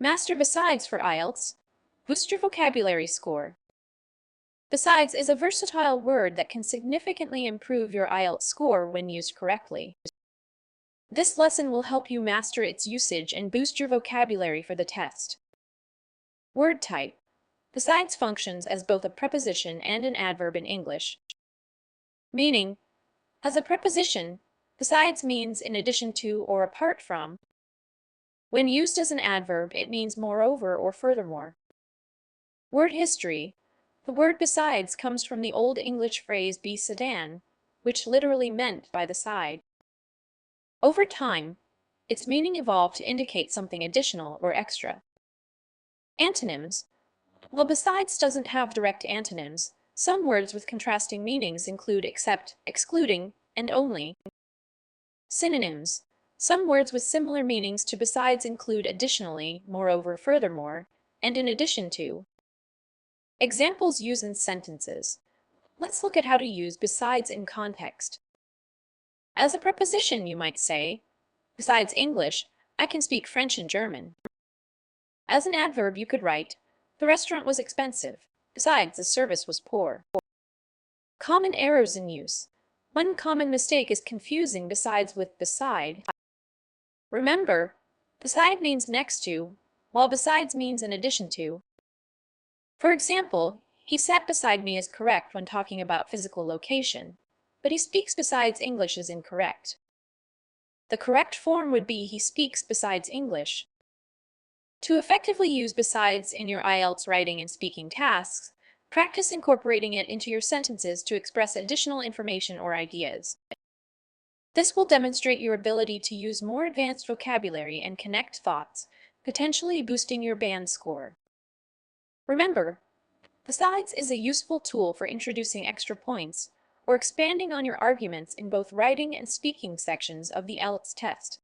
Master besides for IELTS. Boost your vocabulary score. Besides is a versatile word that can significantly improve your IELTS score when used correctly. This lesson will help you master its usage and boost your vocabulary for the test. Word type. Besides functions as both a preposition and an adverb in English. Meaning. As a preposition, besides means in addition to or apart from. When used as an adverb, it means moreover or furthermore. Word history. The word besides comes from the Old English phrase be-sidan, which literally meant by the side. Over time, its meaning evolved to indicate something additional or extra. Antonyms. While besides doesn't have direct antonyms, some words with contrasting meanings include except, excluding, and only. Synonyms. Some words with similar meanings to besides include additionally, moreover, furthermore, and in addition to. Examples used in sentences. Let's look at how to use besides in context. As a preposition, you might say, besides English, I can speak French and German. As an adverb, you could write, the restaurant was expensive. Besides, the service was poor. Common errors in use. One common mistake is confusing besides with beside. Remember, beside means next to, while besides means in addition to. For example, he sat beside me is correct when talking about physical location, but he speaks besides English is incorrect. The correct form would be he speaks besides English. To effectively use besides in your IELTS writing and speaking tasks, practice incorporating it into your sentences to express additional information or ideas. This will demonstrate your ability to use more advanced vocabulary and connect thoughts, potentially boosting your band score. Remember, besides is a useful tool for introducing extra points or expanding on your arguments in both writing and speaking sections of the IELTS test.